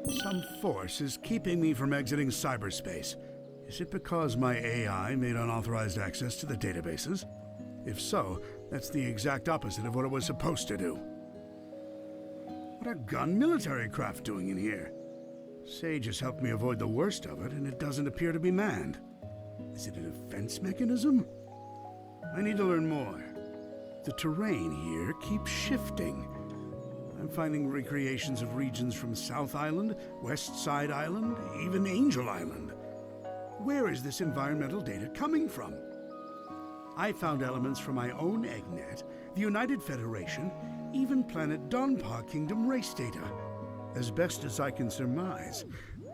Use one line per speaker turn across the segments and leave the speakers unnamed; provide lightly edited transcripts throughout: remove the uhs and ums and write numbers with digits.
Some force is keeping me from exiting cyberspace. Is it because my AI made unauthorized access to the databases? If so, that's the exact opposite of what it was supposed to do. What are gun military craft doing in here? Sage has helped me avoid the worst of it, and it doesn't appear to be manned. Is it a defense mechanism? I need to learn more. The terrain here keeps shifting. I'm finding recreations of regions from South Island, West Side Island, even Angel Island. Where is this environmental data coming from? I found elements from my own EggNet, the United Federation, even planet Donpa Kingdom race data. As best as I can surmise,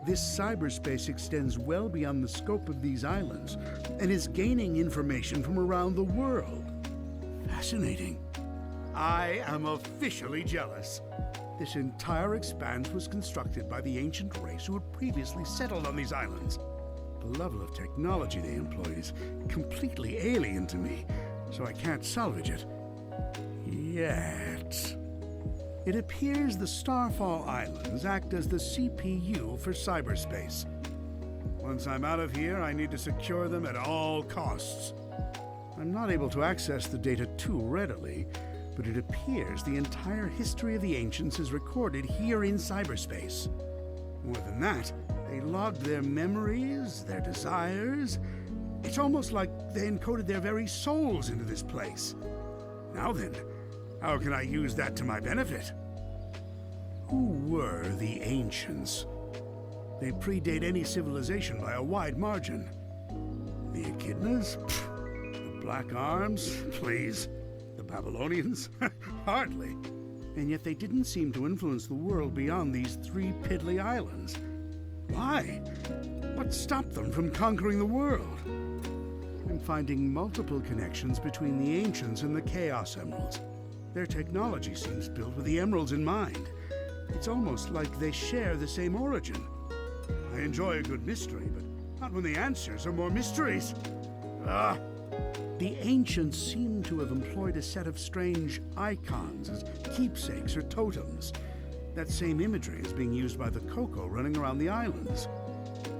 this cyberspace extends well beyond the scope of these islands and is gaining information from around the world. Fascinating. I am officially jealous. This entire expanse was constructed by the ancient race who had previously settled on these islands. The level of technology they employed is completely alien to me, so I can't salvage it. Yet. It appears the Starfall Islands act as the CPU for cyberspace. Once I'm out of here, I need to secure them at all costs. I'm not able to access the data too readily, but it appears the entire history of the ancients is recorded here in cyberspace. More than that, they logged their memories, their desires. It's almost like they encoded their very souls into this place. Now then, how can I use that to my benefit? Who were the ancients? They predate any civilization by a wide margin. The Echidnas? The Black Arms? Please. The Babylonians? Hardly. And yet they didn't seem to influence the world beyond these 3 piddly islands. Why? What stopped them from conquering the world? I'm finding multiple connections between the ancients and the Chaos Emeralds. Their technology seems built with the emeralds in mind. It's almost like they share the same origin. I enjoy a good mystery, but not when the answers are more mysteries. The ancients seem to have employed a set of strange icons as keepsakes or totems. That same imagery is being used by the Coco running around the islands.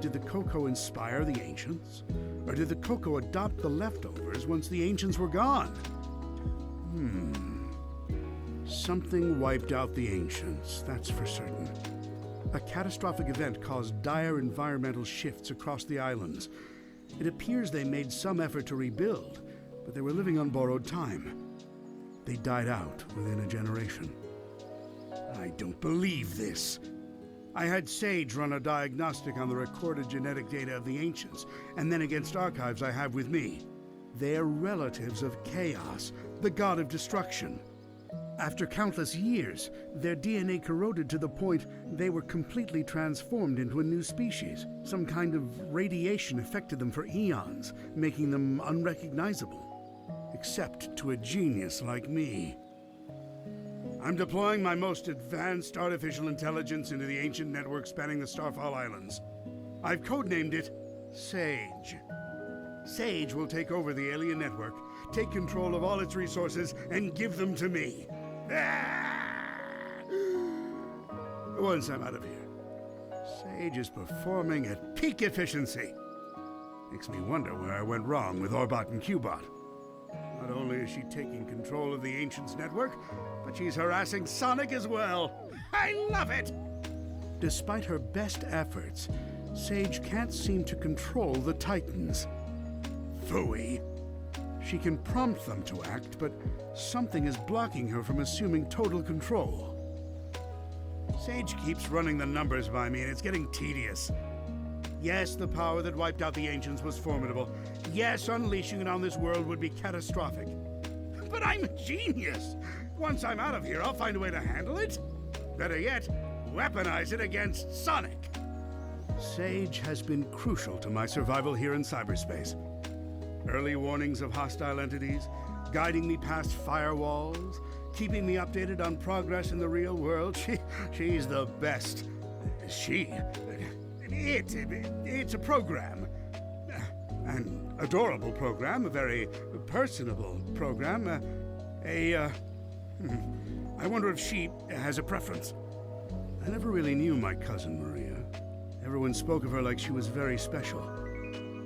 Did the Coco inspire the ancients? Or did the Coco adopt the leftovers once the ancients were gone? Something wiped out the ancients, that's for certain. A catastrophic event caused dire environmental shifts across the islands. It appears they made some effort to rebuild, but they were living on borrowed time. They died out within a generation. I don't believe this. I had Sage run a diagnostic on the recorded genetic data of the ancients, and then against archives I have with me. They're relatives of Chaos, the god of destruction. After countless years, their DNA corroded to the point they were completely transformed into a new species. Some kind of radiation affected them for eons, making them unrecognizable. Except to a genius like me. I'm deploying my most advanced artificial intelligence into the ancient network spanning the Starfall Islands. I've codenamed it Sage. Sage will take over the alien network, take control of all its resources, and give them to me. Once I'm out of here, Sage is performing at peak efficiency. Makes me wonder where I went wrong with Orbot and Qbot. Not only is she taking control of the Ancients network, but she's harassing Sonic as well. I love it! Despite her best efforts, Sage can't seem to control the Titans. Phooey. She can prompt them to act, but something is blocking her from assuming total control. Sage keeps running the numbers by me, and it's getting tedious. Yes, the power that wiped out the Ancients was formidable. Yes, unleashing it on this world would be catastrophic. But I'm a genius! Once I'm out of here, I'll find a way to handle it. Better yet, weaponize it against Sonic. Sage has been crucial to my survival here in cyberspace. Early warnings of hostile entities, guiding me past firewalls, keeping me updated on progress in the real world. She's the best. It's a program. An adorable program, a very personable program. I wonder if she has a preference. I never really knew my cousin Maria. Everyone spoke of her like she was very special.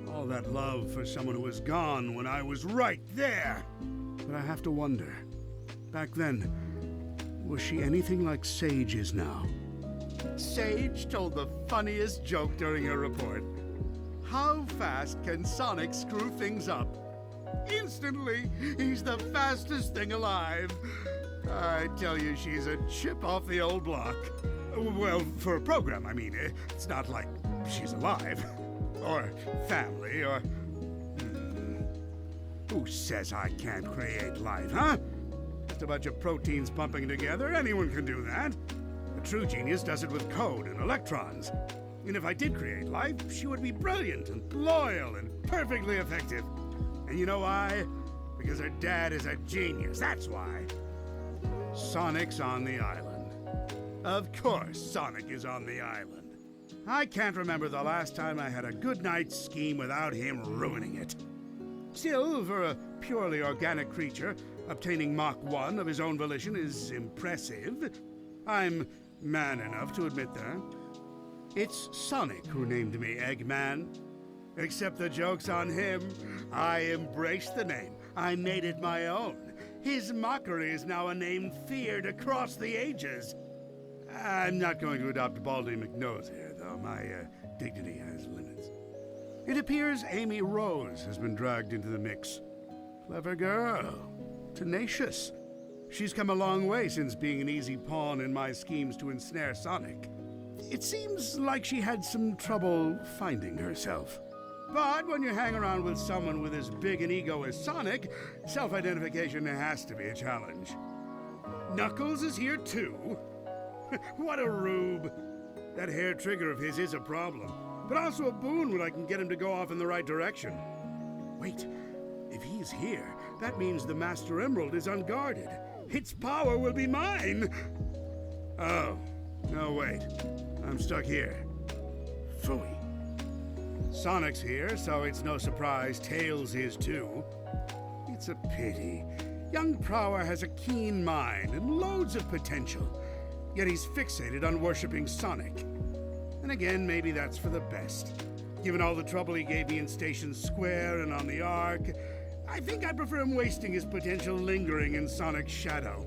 All that love for someone who was gone when I was right there. But I have to wonder, back then, was she anything like Sage is now?
Sage told the funniest joke during her report. How fast can Sonic screw things up? Instantly, he's the fastest thing alive. I tell you, she's a chip off the old block. Well, for a program, I mean. It's not like she's alive. Or family, or... Who says I can't create life, huh? Just a bunch of proteins pumping together, anyone can do that. A true genius does it with code and electrons. And if I did create life, she would be brilliant and loyal and perfectly effective. And you know why? Because her dad is a genius, that's why. Sonic's on the island. Of course Sonic is on the island. I can't remember the last time I had a good night's scheme without him ruining it. Still, for a purely organic creature, obtaining Mach 1 of his own volition is impressive. I'm man enough to admit that. It's Sonic who named me Eggman. Except the joke's on him. I embraced the name. I made it my own. His mockery is now a name feared across the ages. I'm not going to adopt Baldy McNose here, though. My dignity has limits. It appears Amy Rose has been dragged into the mix. Clever girl. Tenacious. She's come a long way since being an easy pawn in my schemes to ensnare Sonic. It seems like she had some trouble finding herself. But when you hang around with someone with as big an ego as Sonic, self-identification has to be a challenge. Knuckles is here too? What a rube. That hair trigger of his is a problem, but also a boon when I can get him to go off in the right direction. Wait, if he's here, that means the Master Emerald is unguarded. Its power will be mine! Oh, no wait, I'm stuck here. Phooey. Sonic's here, so it's no surprise Tails is too. It's a pity. Young Prower has a keen mind and loads of potential, yet he's fixated on worshipping Sonic. And again, maybe that's for the best. Given all the trouble he gave me in Station Square and on the Ark, I think I'd prefer him wasting his potential lingering in Sonic's shadow.